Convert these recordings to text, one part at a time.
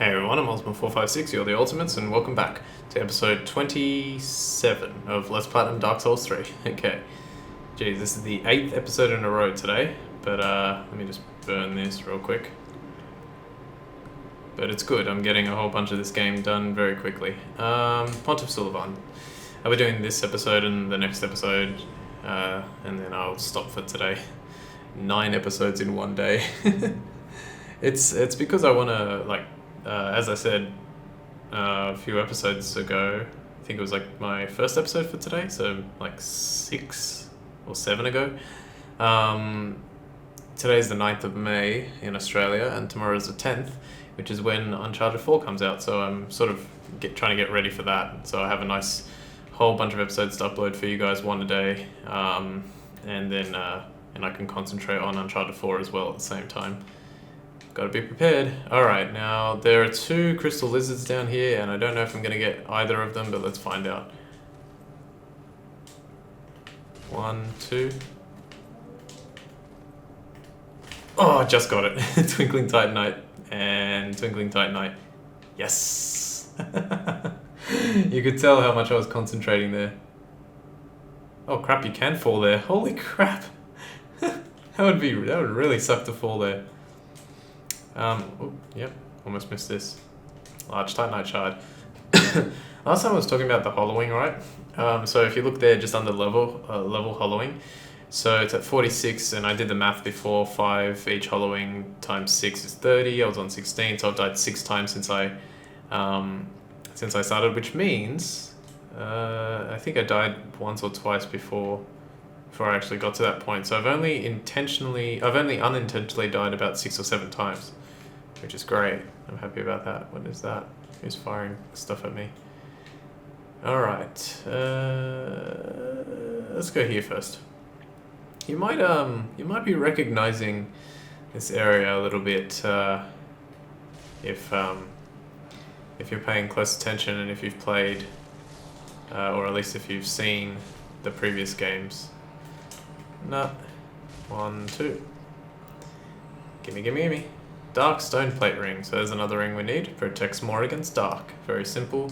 Hey everyone, I'm Osmo456, you're the Ultimates, and welcome back to episode 27 of Let's Platinum Dark Souls 3. Okay, geez, this is the 8th episode in a row today, but let me just burn this real quick. But it's good, I'm getting a whole bunch of this game done very quickly. Pontiff Sullivan. I'll be doing this episode and the next episode, and then I'll stop for today. 9 episodes in one day. It's because I want to, as I said a few episodes ago, I think it was like my first episode for today, so like 6 or 7 ago. Today's the 9th of May in Australia, and tomorrow's the 10th, which is when Uncharted 4 comes out, so I'm sort of trying to get ready for that. So I have a nice whole bunch of episodes to upload for you guys, one a day, and then and I can concentrate on Uncharted 4 as well at the same time. Gotta be prepared. Alright, now there are 2 crystal lizards down here, and I don't know if I'm gonna get either of them, but let's find out. 1, 2. Oh, I just got it. Twinkling Titanite and Twinkling Titanite. Yes! You could tell how much I was concentrating there. Oh crap, you can fall there. Holy crap! That would really suck to fall there. Yep, almost missed this. Large Titanite shard. Last time I was talking about the hollowing, right? So if you look there, just under level hollowing, so it's at 46, and I did the math before. 5 each hollowing times 6 is 30. I was on 16, so I've died 6 times since I started, which means I think I died once or twice before I actually got to that point. So I've only unintentionally died about 6 or 7 times, which is great. I'm happy about that. What is that? Who's firing stuff at me? Alright, let's go here first. You might be recognizing this area a little bit if you're paying close attention, and if you've played, or at least if you've seen the previous games. No. 1, 2. Gimme. Dark stone plate ring. So there's another ring we need. Protects more against dark. Very simple.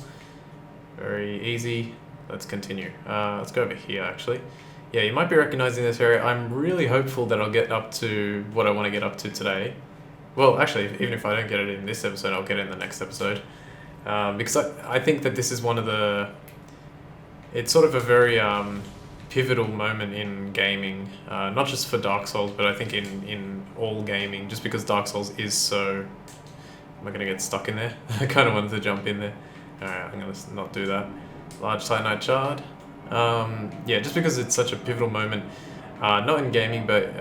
Very easy. Let's continue. Let's go over here actually. Yeah, you might be recognizing this area. I'm really hopeful that I'll get up to what I want to get up to today. Well, actually, even if I don't get it in this episode, I'll get it in the next episode. Because I think that this is one of the... It's sort of a very... pivotal moment in gaming, not just for Dark Souls, but I think in all gaming, just because Dark Souls is so... Am I going to get stuck in there? I kind of wanted to jump in there. Alright, I'm going to not do that. Large Titanite shard. Yeah, just because it's such a pivotal moment, not in gaming, but...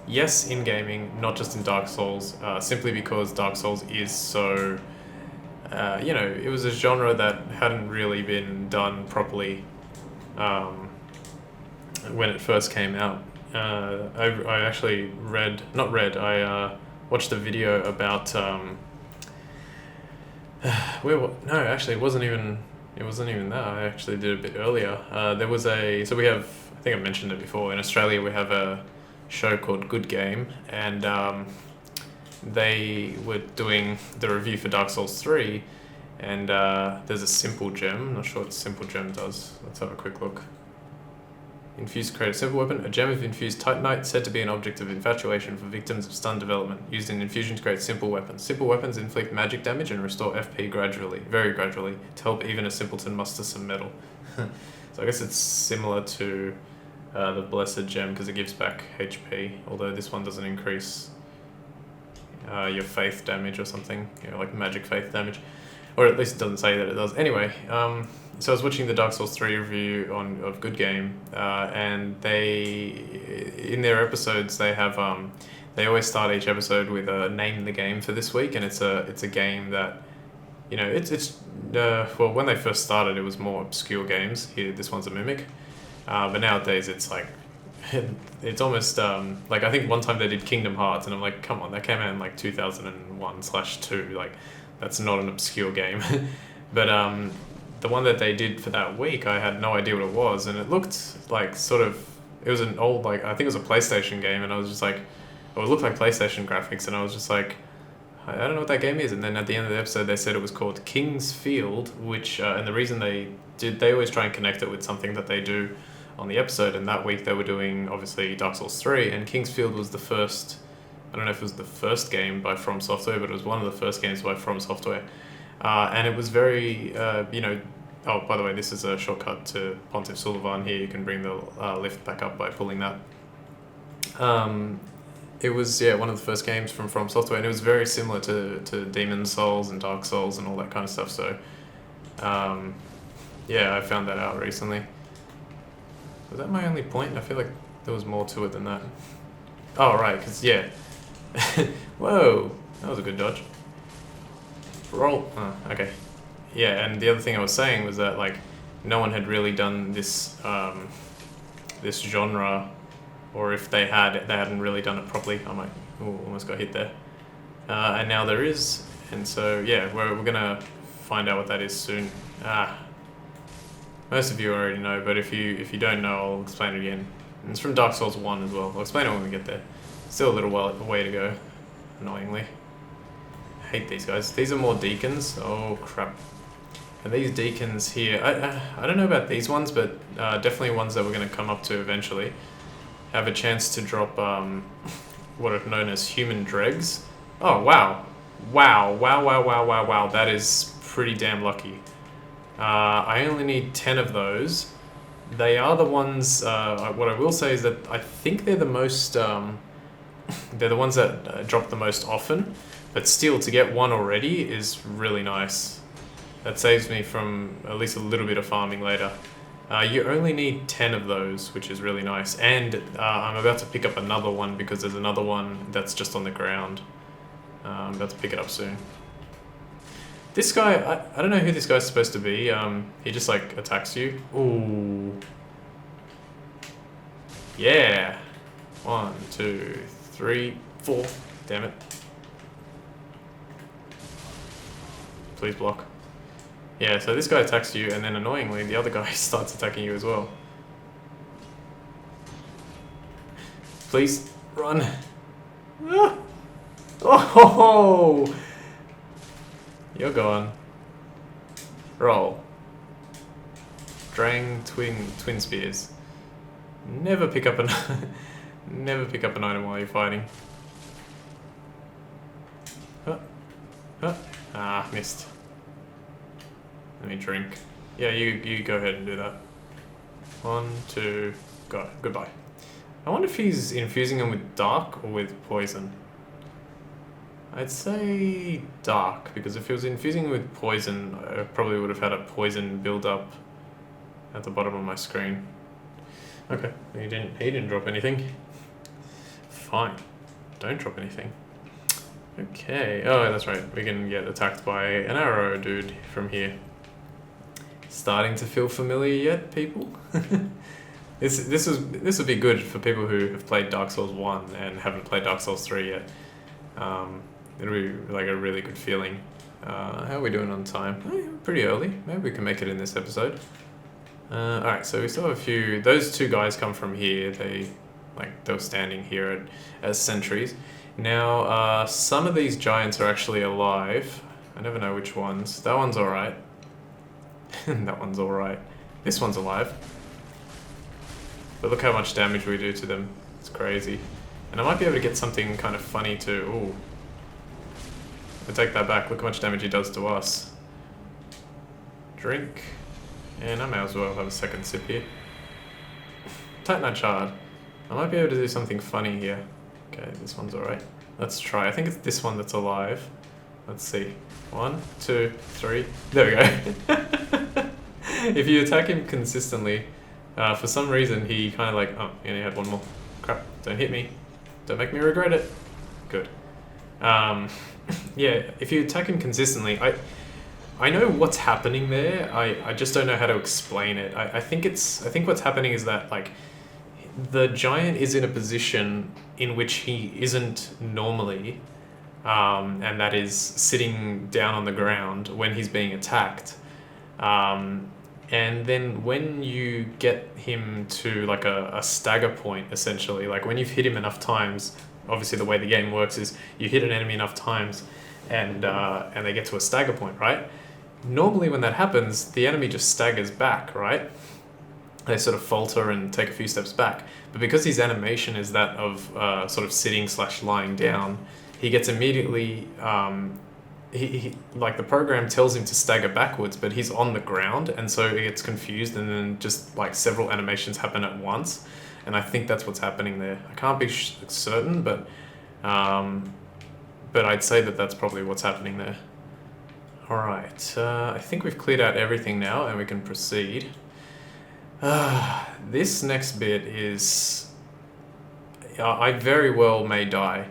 yes, in gaming, not just in Dark Souls, simply because Dark Souls is so... it was a genre that hadn't really been done properly when it first came out. I actually watched a video about it wasn't even that. I actually did a bit earlier. I think I mentioned it before, in Australia we have a show called Good Game, and they were doing the review for Dark Souls 3, and there's a simple gem. I'm not sure what simple gem does. Let's have a quick look. Infused to create a simple weapon. A gem of infused titanite, said to be an object of infatuation for victims of stun development. Used in infusion to create simple weapons. Simple weapons inflict magic damage and restore FP very gradually, to help even a simpleton muster some metal. So I guess it's similar to the Blessed Gem, because it gives back HP, although this one doesn't increase your faith damage or something, like magic faith damage. Or at least it doesn't say that it does. Anyway, so I was watching the Dark Souls 3 review of Good Game, and in their episodes they have they always start each episode with a name the game for this week, and it's a game that well, when they first started it was more obscure games. Here, this one's a mimic, but nowadays it's like it's almost like, I think one time they did Kingdom Hearts, and I'm like, come on, that came out in like 2001/2, like that's not an obscure game. But the one that they did for that week, I had no idea what it was, and it looked like it was an old, I think it was a PlayStation game, and I was just like, it looked like PlayStation graphics, and I was just like, I don't know what that game is. And then at the end of the episode, they said it was called King's Field, which, and the reason they always try and connect it with something that they do on the episode. And that week they were doing, obviously, Dark Souls 3, and King's Field was the first, I don't know if it was the first game by From Software, but it was one of the first games by From Software. And it was very, oh, by the way, this is a shortcut to Pontiff Sullivan here. You can bring the lift back up by pulling that. It was, one of the first games from Software, and it was very similar to Demon's Souls and Dark Souls and all that kind of stuff. So, I found that out recently. Was that my only point? I feel like there was more to it than that. Oh, right, because, Whoa, that was a good dodge. Roll. Oh, okay. Yeah, and the other thing I was saying was that, like, no one had really done this, this genre, or if they hadn't really done it properly. I might, almost got hit there. And now there is, and so, we're gonna find out what that is soon. Most of you already know, but if you don't know, I'll explain it again. And it's from Dark Souls 1 as well. I'll explain it when we get there. Still a little way to go, annoyingly. I hate these guys. These are more deacons. Oh, crap. And these deacons here, I don't know about these ones, but definitely ones that we're going to come up to eventually, have a chance to drop what are known as human dregs. Oh, wow. Wow. That is pretty damn lucky. I only need 10 of those. They are the ones, what I will say is that I think they're the most, they're the ones that drop the most often, but still to get one already is really nice. That saves me from at least a little bit of farming later. You only need 10 of those, which is really nice. And I'm about to pick up another one because there's another one that's just on the ground. I'm about to pick it up soon. This guy, I don't know who this guy's supposed to be. He just like attacks you. Ooh. Yeah. 1, 2, 3, 4. Damn it. Please block. Yeah, so this guy attacks you, and then annoyingly, the other guy starts attacking you as well. Please, run. Ah. Oh! You're gone. Roll. Drang twin spears. Never pick up an item while you're fighting. Ah, missed. Let me drink. Yeah, you go ahead and do that. 1, 2, go. Goodbye. I wonder if he's infusing them with dark or with poison. I'd say dark, because if he was infusing with poison, I probably would have had a poison build up at the bottom of my screen. Okay, he didn't drop anything. Fine. Don't drop anything. Okay. Oh, that's right. We can get attacked by an arrow dude from here. Starting to feel familiar yet, people? This would be good for people who have played Dark Souls 1 and haven't played Dark Souls 3 yet. It'll be like a really good feeling. How are we doing on time? Oh, pretty early. Maybe we can make it in this episode. Alright, so we still have a few. Those two guys come from here. They were standing here as sentries. Now, some of these giants are actually alive. I never know which ones. That one's alright. That one's alright. This one's alive. But look how much damage we do to them. It's crazy. And I might be able to get something kind of funny too. Ooh. I take that back. Look how much damage he does to us. Drink. And I may as well have a second sip here. Titanite shard. I might be able to do something funny here. Okay, this one's alright. Let's try. I think it's this one that's alive. Let's see. 1, 2, 3. There we go. If you attack him consistently, for some reason he kind of like... Oh, he only had one more. Crap. Don't hit me. Don't make me regret it. Good. Yeah, if you attack him consistently, I know what's happening there. I just don't know how to explain it. I think what's happening is that like the giant is in a position in which he isn't normally, and that is sitting down on the ground when he's being attacked. And then when you get him to like a stagger point, essentially, like when you've hit him enough times, obviously the way the game works is you hit an enemy enough times, and they get to a stagger point, right? Normally when that happens, the enemy just staggers back, right? They sort of falter and take a few steps back. But because his animation is that of sort of sitting / lying down, he gets immediately, he like the program tells him to stagger backwards, but he's on the ground, and so he gets confused, and then just like several animations happen at once. And I think that's what's happening there. I can't be certain, but I'd say that that's probably what's happening there. All right, I think we've cleared out everything now, and we can proceed. This next bit is... I very well may die.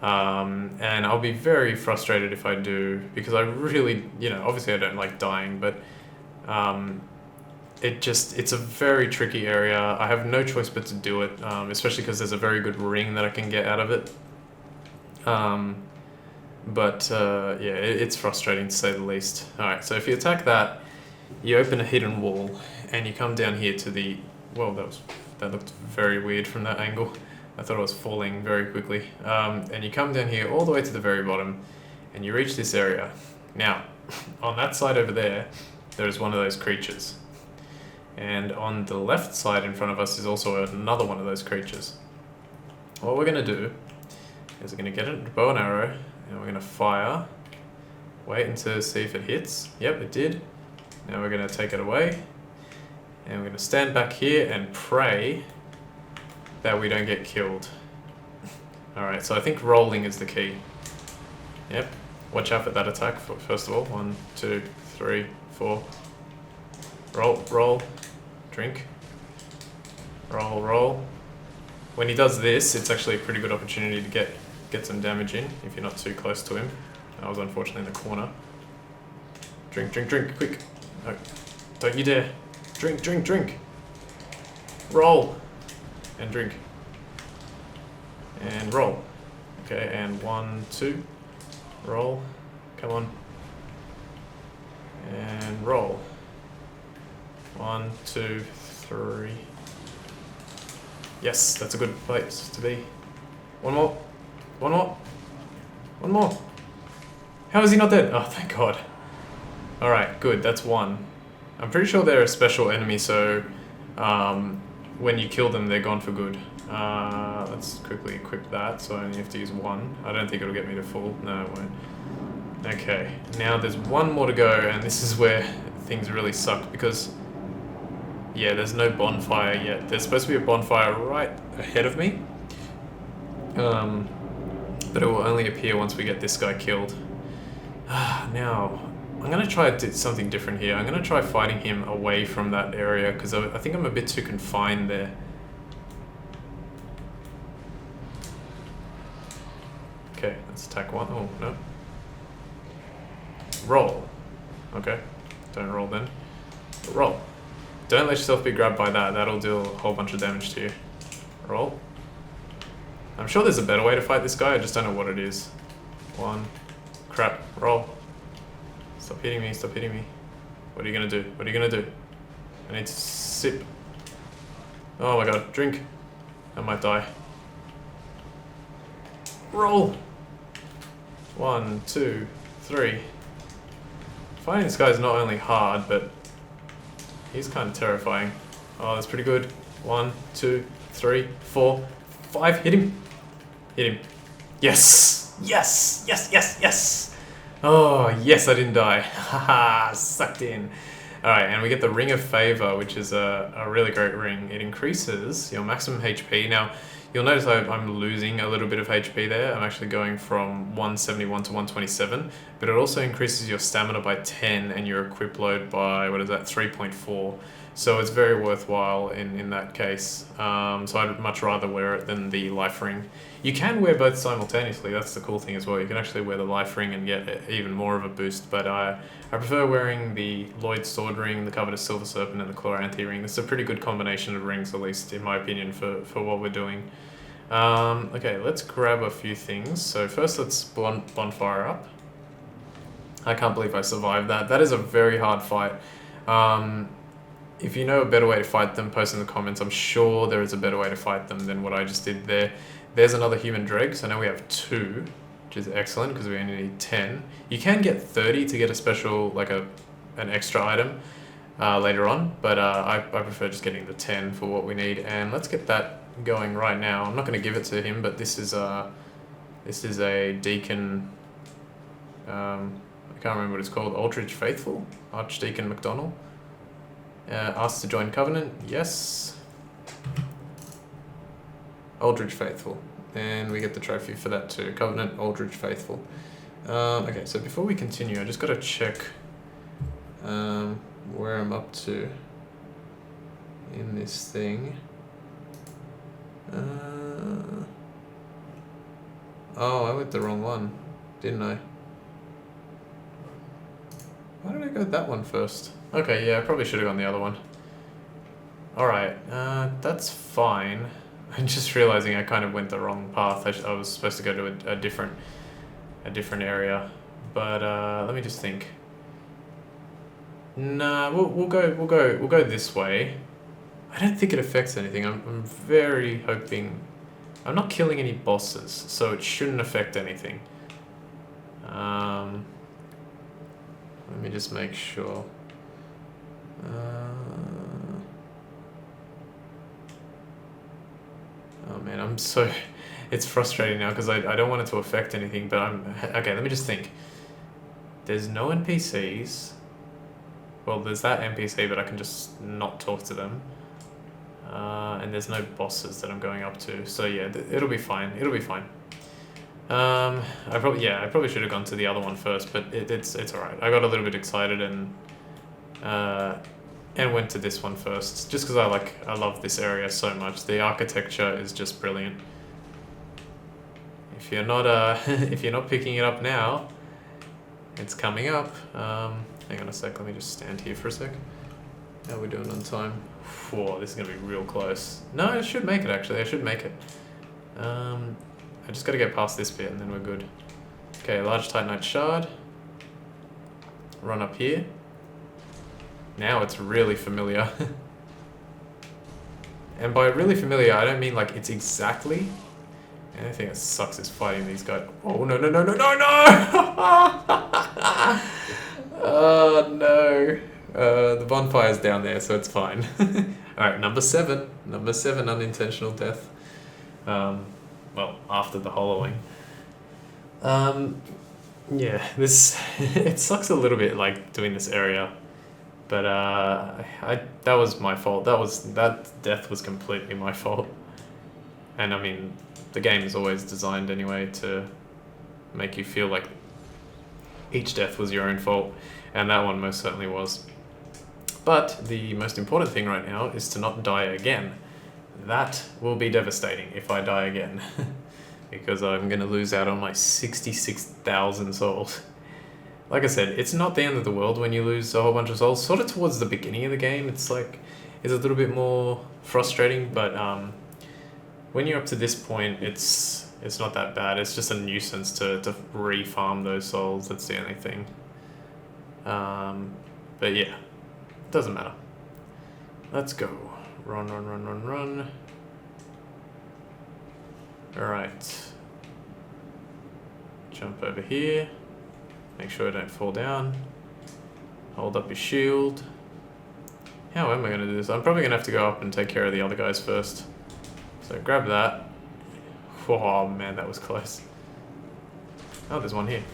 And I'll be very frustrated if I do, because I really, obviously I don't like dying, but it's a very tricky area. I have no choice but to do it, especially because there's a very good ring that I can get out of it. It's frustrating to say the least. Alright, so if you attack that, you open a hidden wall, and you come down here to the... Well, that looked very weird from that angle. I thought I was falling very quickly. And you come down here all the way to the very bottom, and you reach this area. Now, on that side over there, there's one of those creatures. And on the left side in front of us is also another one of those creatures. What we're going to do is we're going to get a bow and arrow, and we're going to fire. Wait until see if it hits. Yep, it did. Now we're going to take it away. And we're going to stand back here and pray that we don't get killed. Alright, so I think rolling is the key. Yep. Watch out for that attack, first of all. 1, 2, 3, 4. Roll. Drink. Roll. When he does this, it's actually a pretty good opportunity to get some damage in, if you're not too close to him. I was unfortunately in the corner. Drink, quick. No, don't you dare. Drink. Roll. And drink. And roll. Okay, and 1, 2. Roll. Come on. And roll. 1, 2, 3. Yes, that's a good place to be. One more. How is he not dead? Oh, thank God. Alright, good, that's one. I'm pretty sure they're a special enemy, so when you kill them, they're gone for good. Let's quickly equip that, so I only have to use one. I don't think it'll get me to full. No, it won't. Okay, now there's one more to go, and this is where things really suck, because yeah, there's no bonfire yet. There's supposed to be a bonfire right ahead of me, but it will only appear once we get this guy killed. Now, I'm going to try to do something different here. I'm going to try fighting him away from that area, because I think I'm a bit too confined there. Okay, let's attack one. Oh, no. Roll. Okay, don't roll then. Roll. Don't let yourself be grabbed by that. That'll do a whole bunch of damage to you. Roll. I'm sure there's a better way to fight this guy. I just don't know what it is. One. Crap. Roll. Stop hitting me. Stop hitting me. What are you going to do? What are you going to do? I need to sip. Oh my god. Drink. I might die. Roll. 1, 2, 3. Fighting this guy is not only hard, but he's kind of terrifying. Oh, that's pretty good. 1, 2, 3, 4, 5. Hit him. Hit him. Yes. Yes. Yes. Yes. Yes. Oh, yes, I didn't die. Haha, sucked in. Alright, and we get the Ring of Favor, which is a really great ring. It increases your maximum HP. Now, you'll notice I'm losing a little bit of HP there. I'm actually going from 171 to 127, but it also increases your stamina by 10 and your equip load by, 3.4. So it's very worthwhile in that case. So I'd much rather wear it than the life ring. You can wear both simultaneously. That's the cool thing as well. You can actually wear the life ring and get even more of a boost. But I prefer wearing the Lloyd Sword ring, the Covetous Silver Serpent, and the Chloranthy ring. It's a pretty good combination of rings, at least in my opinion, for what we're doing. Okay, let's grab a few things. So first, let's bonfire up. I can't believe I survived that. That is a very hard fight. If you know a better way to fight them, post in the comments. I'm sure there is a better way to fight them than what I just did there. There's another human dreg, so now we have 2. which is excellent because we only need 10. You can get 30 to get a special, like an extra item later on, but I prefer just getting the 10 for what we need. And let's get that going right now. I'm not going to give it to him, but this is a deacon. I can't remember what it's called. Aldrich Faithful, Archdeacon McDonald. Asked to join Covenant. Yes. Aldrich Faithful. And we get the trophy for that too. Covenant, Aldrich Faithful. Okay, so before we continue, I just got to check where I'm up to in this thing. Oh, I went the wrong one, didn't I? Why did I go that one first? Okay, yeah, I probably should have gone the other one. Alright, that's fine. I'm just realizing I kind of went the wrong path. I was supposed to go to a different area. But let me just think. Nah, we'll go this way. I don't think it affects anything. I'm very hoping. I'm not killing any bosses, so it shouldn't affect anything. Let me just make sure. Oh man, I'm so... It's frustrating now because I don't want it to affect anything, but okay, let me just think. There's no NPCs. Well, there's that NPC, but I can just not talk to them. And there's no bosses that I'm going up to, so yeah, it'll be fine. It'll be fine. I probably should have gone to the other one first, but it's alright. I got a little bit excited and went to this one first, just because I love this area so much. The architecture is just brilliant. If you're not if you're not picking it up now, it's coming up. Hang on a sec. Let me just stand here for a sec. How are we doing on time? Whoa, this is gonna be real close. No, I should make it actually. I should make it. I just gotta get past this bit and then we're good. Okay, large Titanite shard. Run up here. Now it's really familiar. And by really familiar, I don't mean like it's exactly. Anything that sucks is fighting these guys. Oh no no no no no no! Oh no. The bonfire's down there, so it's fine. Alright, number 7. Number 7, unintentional death. Well, after the hollowing. Yeah, this... it sucks a little bit, like, doing this area. But, that was my fault. That death was completely my fault. And, I mean, the game is always designed anyway to make you feel like each death was your own fault. And that one most certainly was. But the most important thing right now is to not die again. That will be devastating if I die again. Because I'm going to lose out on my 66,000 souls. Like I said, it's not the end of the world when you lose a whole bunch of souls. Sort of towards the beginning of the game, it's a little bit more frustrating. But when you're up to this point, it's not that bad. It's just a nuisance to re-farm those souls. That's the only thing. But yeah. Doesn't matter. Let's go. Run, run, run, run, run. Alright. Jump over here. Make sure I don't fall down. Hold up your shield. How am I going to do this? I'm probably going to have to go up and take care of the other guys first. So grab that. Oh man, that was close. Oh, there's one here.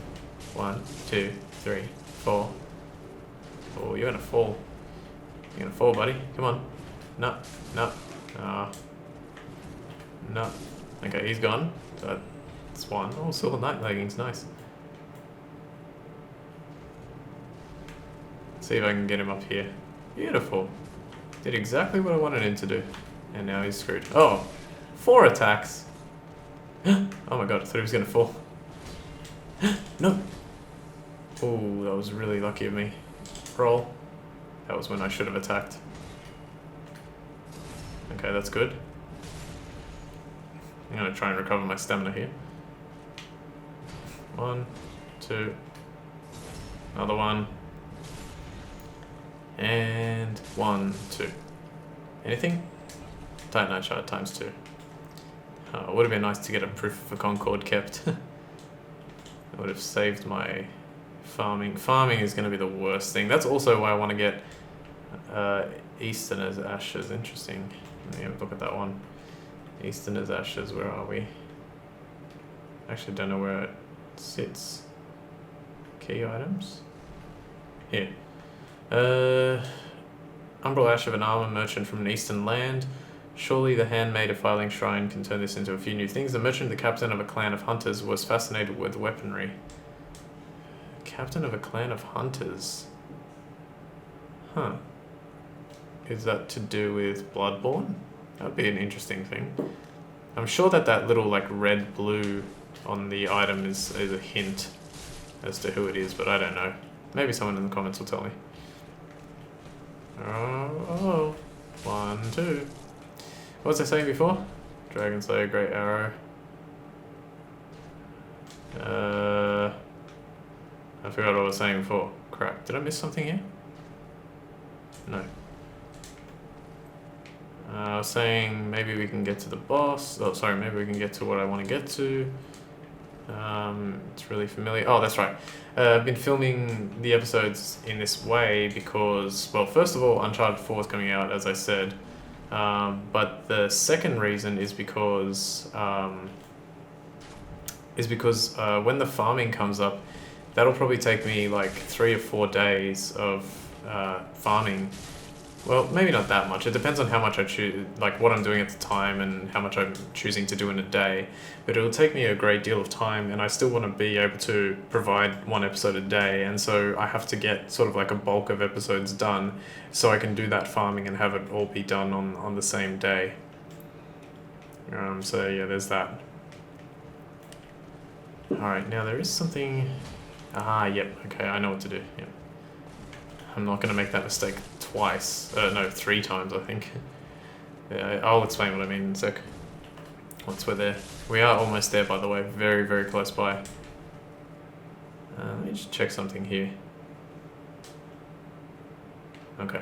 1, 2, 3, 4. Oh, you're going to fall. You're gonna fall, buddy. Come on. No, no. No. Okay, he's gone. So that's one. Oh, silver night leggings, nice. See if I can get him up here. Beautiful. Did exactly what I wanted him to do. And now he's screwed. Oh, 4 attacks. Oh my god, I thought he was gonna fall. No. Oh, that was really lucky of me. Roll. That was when I should have attacked. Okay, that's good. I'm gonna try and recover my stamina here. 1, 2. Another one. And 1, 2. Anything? Titanite shard times 2. It would have been nice to get a proof of a Concord kept. It would have saved my farming. Farming is going to be the worst thing. That's also why I want to get Easterner's Ashes. Interesting. Let me have a look at that one. Easterner's Ashes, where are we? I actually don't know where it sits. Key items? Here. Umbral Ash of an armor merchant from an eastern land. Surely the handmade of Filing Shrine can turn this into a few new things. The merchant, the captain of a clan of hunters, was fascinated with weaponry. Captain of a clan of hunters? Huh. Is that to do with Bloodborne? That would be an interesting thing. I'm sure that that little like red-blue on the item is a hint as to who it is, but I don't know. Maybe someone in the comments will tell me. Oh, 1, 2. What was I saying before? Dragon Slayer, Great Arrow. I forgot what I was saying before. Crap, did I miss something here? No. I was saying maybe we can get to the boss. Oh, sorry, maybe we can get to what I want to get to. It's really familiar. Oh, that's right. I've been filming the episodes in this way because, well, first of all, Uncharted 4 is coming out, as I said. But the second reason is because when the farming comes up, that'll probably take me like 3 or 4 days of farming. Well, maybe not that much. It depends on how much I choose, like what I'm doing at the time and how much I'm choosing to do in a day. But it'll take me a great deal of time, and I still want to be able to provide 1 episode a day. And so I have to get sort of like a bulk of episodes done so I can do that farming and have it all be done on the same day. So yeah, there's that. Alright, now there is something... yep, okay, I know what to do. Yep. I'm not going to make that mistake twice. No, 3 times, I think. Yeah, I'll explain what I mean in a sec. Once we're there. We are almost there, by the way. Very, very close by. Let me just check something here. Okay.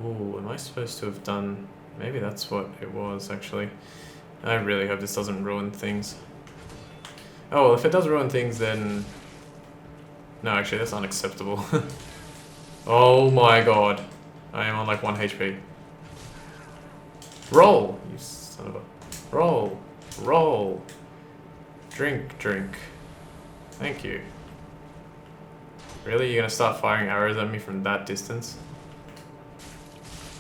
Ooh, am I supposed to have done... Maybe that's what it was, actually. I really hope this doesn't ruin things. Oh, well, if it does ruin things, then... No, actually, that's unacceptable. Oh my god. I am on like 1 HP. Roll! You son of a... Roll! Roll! Drink, drink. Thank you. Really? You're gonna start firing arrows at me from that distance?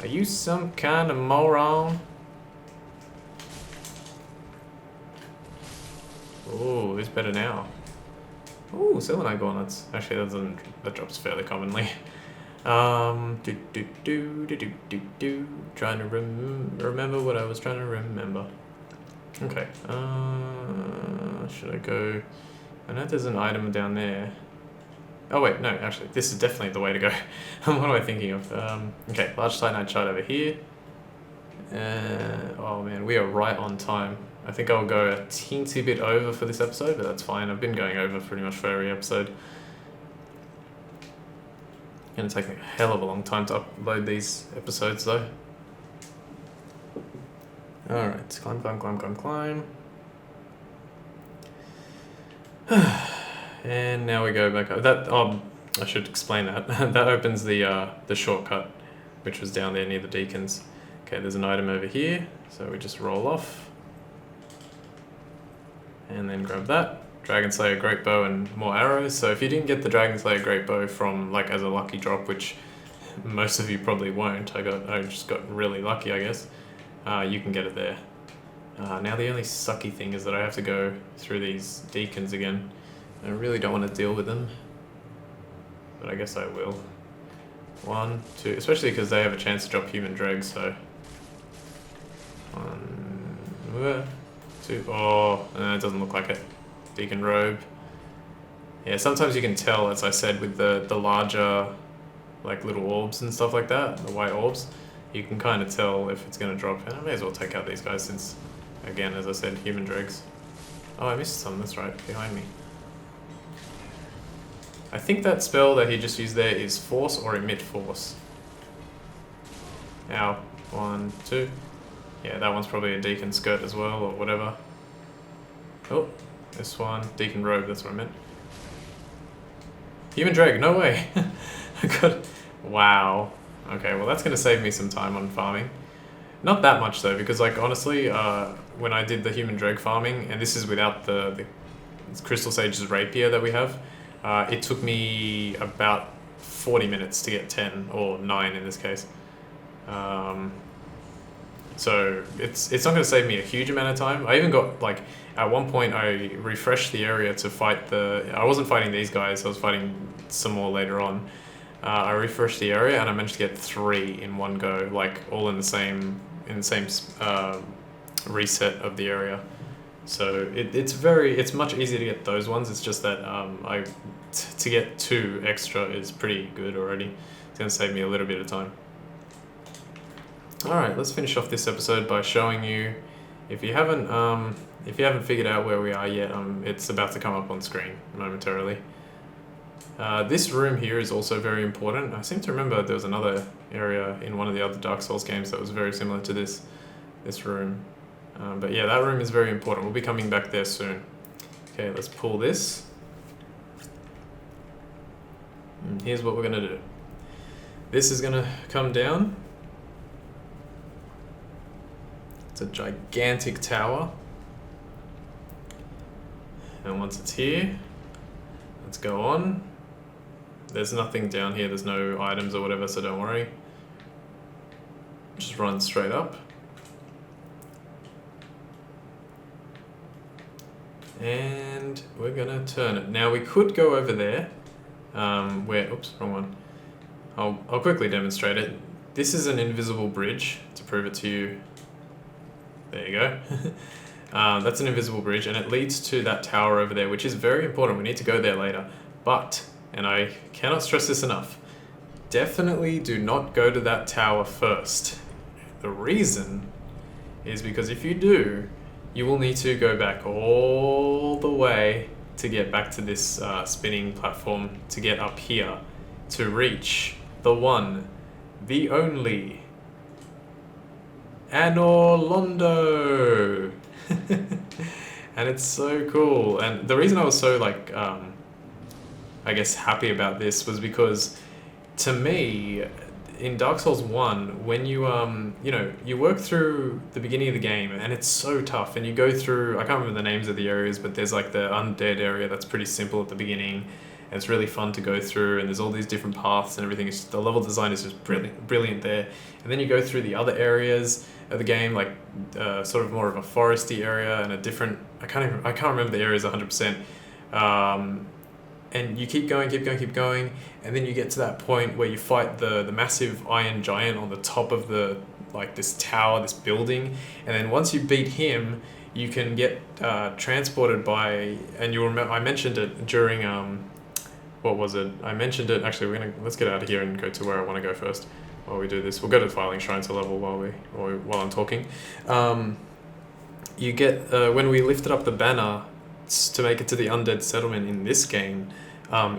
Are you some kind of moron? Ooh, who's better now? Ooh, Selenite Gauntlets. Actually, that drops fairly commonly. Trying to remember what I was trying to remember. Okay. Should I go? I know there's an item down there. Oh wait, no, actually, this is definitely the way to go. What am I thinking of? Okay, large Titanite shard over here. Oh man, we are right on time. I think I'll go a teensy bit over for this episode, but that's fine. I've been going over pretty much for every episode. Gonna take a hell of a long time to upload these episodes though. Alright, climb, climb, climb, climb, climb. And now we go back up. That, I should explain that. That opens the shortcut, which was down there near the deacons. Okay, there's an item over here, so we just roll off. And then grab that. Dragon Slayer Great Bow and more arrows. So if you didn't get the Dragon Slayer Great Bow from like as a lucky drop, which most of you probably won't, I just got really lucky, I guess. You can get it there. Now the only sucky thing is that I have to go through these deacons again. I really don't want to deal with them, but I guess I will. 1, 2, especially because they have a chance to drop human dregs. So 1, 2. Oh, it doesn't look like it. Deacon robe. Yeah, sometimes you can tell, as I said, with the larger, like little orbs and stuff like that, the white orbs. You can kind of tell if it's going to drop. And I may as well take out these guys since, again, as I said, human dregs. Oh, I missed some. That's right, behind me. I think that spell that he just used there is force or emit force. Ow. 1, 2. Yeah, that one's probably a deacon skirt as well, or whatever. Oh, This one. Deacon Robe, that's what I meant. Human Dreg, no way. I got... Wow. Okay, well that's going to save me some time on farming. Not that much though, because like honestly, when I did the Human Dreg farming, and this is without the Crystal Sage's Rapier that we have, it took me about 40 minutes to get 10, or 9 in this case. So it's not going to save me a huge amount of time. I even got, like, at one point I refreshed the area to fight I wasn't fighting these guys, I was fighting some more later on. I refreshed the area and I managed to get 3 in one go, like all in the same reset of the area. So it's much easier to get those ones. It's just that to get 2 extra is pretty good already. It's going to save me a little bit of time. Alright, let's finish off this episode by showing you, if you haven't figured out where we are yet, it's about to come up on screen momentarily. This room here is also very important. I seem to remember there was another area in one of the other Dark Souls games that was very similar to this room. But yeah, that room is very important. We'll be coming back there soon. Okay, let's pull this. And here's what we're going to do. This is going to come down. It's a gigantic tower. And once it's here, let's go on. There's nothing down here, there's no items or whatever, so don't worry. Just run straight up. And we're gonna turn it. Now we could go over there, oops, wrong one. I'll quickly demonstrate it. This is an invisible bridge, to prove it to you. There you go. That's an invisible bridge, and it leads to that tower over there, which is very important. We need to go there later. But, and I cannot stress this enough, definitely do not go to that tower first. The reason is because if you do, you will need to go back all the way to get back to this spinning platform, to get up here, to reach the one, the only, Anor Londo. And it's so cool. And the reason I was so like I guess happy about this was because, to me, in Dark Souls 1, when you you work through the beginning of the game and it's so tough, and you go through, I can't remember the names of the areas, but there's like the undead area that's pretty simple at the beginning, and it's really fun to go through, and there's all these different paths and everything. The level design is just brilliant there. And then you go through the other areas of the game, like sort of more of a foresty area and a different, I can't remember the areas 100%. And you keep going, and then you get to that point where you fight the massive iron giant on the top of the, like, this tower, this building, and then once you beat him, you can get transported by, and you'll remember, I mentioned it during, what was it? I mentioned it, actually, let's get out of here and go to where I want to go first while we do this. We'll go to the Filing Shrine to level while I'm talking. You get, when we lifted up the banner to make it to the undead settlement in this game,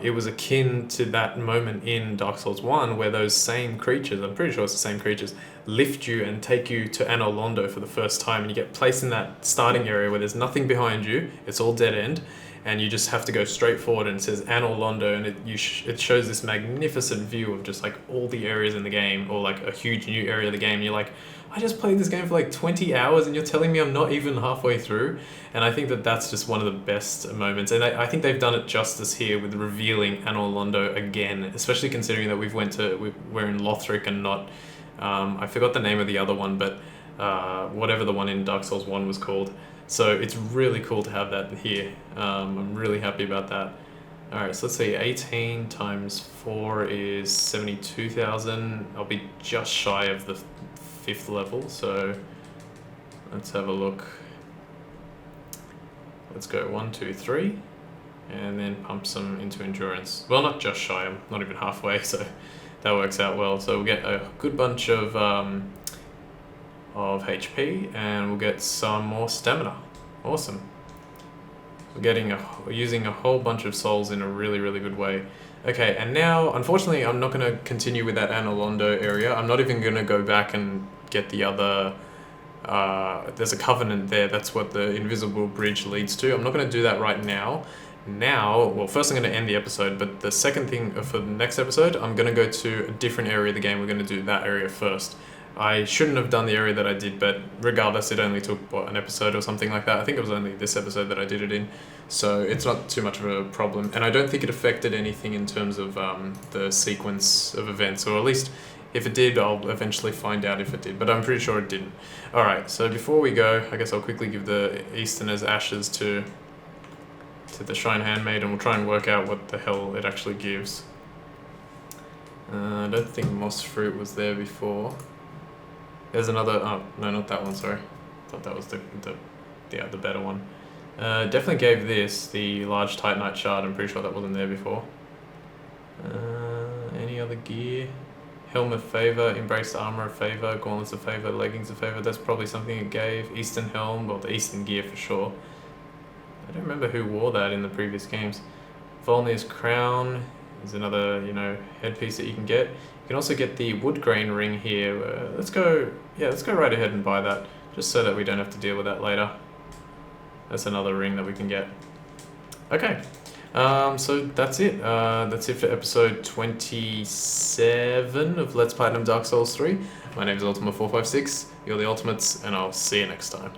it was akin to that moment in Dark Souls 1 where those same creatures, I'm pretty sure it's the same creatures, lift you and take you to Anor Londo for the first time, and you get placed in that starting area where there's nothing behind you, it's all dead end, and you just have to go straight forward, and it says Anor Londo, and it shows this magnificent view of just like all the areas in the game, or like a huge new area of the game, and you're like, I just played this game for like 20 hours and you're telling me I'm not even halfway through. And I think that that's just one of the best moments. And I think they've done it justice here with revealing Anor Londo again, especially considering that we're in Lothric and not, I forgot the name of the other one, but whatever the one in Dark Souls 1 was called. So it's really cool to have that here. I'm really happy about that. Alright, so let's see, 18 times 4 is 72,000. I'll be just shy of the 5th level, so let's have a look. Let's go 1, 2, 3, and then pump some into endurance. Well, not just shy, I'm not even halfway, so that works out well. So we'll get a good bunch of HP, and we'll get some more stamina. Awesome. We're using a whole bunch of souls in a really, really good way. Okay, and now, unfortunately, I'm not going to continue with that Anor Londo area. I'm not even going to go back and get the other there's a covenant there. That's what the invisible bridge leads to. I'm not going to do that right now. Well, first I'm going to end the episode, but the second thing for the next episode, I'm going to go to a different area of the game. We're going to do that area first. I shouldn't have done the area that I did, but regardless, it only took, an episode or something like that. I think it was only this episode that I did it in, so it's not too much of a problem. And I don't think it affected anything in terms of the sequence of events, or at least if it did, I'll eventually find out if it did, but I'm pretty sure it didn't. Alright, so before we go, I guess I'll quickly give the Easterner's ashes to the Shrine Handmaid, and we'll try and work out what the hell it actually gives. I don't think Moss Fruit was there before. There's another, oh, no, not that one, sorry. Thought that was the better one. Definitely gave this, the large Titanite shard. I'm pretty sure that wasn't there before. Any other gear? Helm of Favor, Embraced Armor of Favor, Gauntlets of Favor, Leggings of Favor. That's probably something it gave. Eastern Helm, well, the Eastern gear for sure. I don't remember who wore that in the previous games. Volnir's Crown is another, headpiece that you can get. You can also get the wood grain ring here. Let's go right ahead and buy that, just so that we don't have to deal with that later. That's another ring that we can get. Okay, so that's it. That's it for episode 27 of Let's Platinum Dark Souls 3. My name is Ultima456. You're the Ultimates, and I'll see you next time.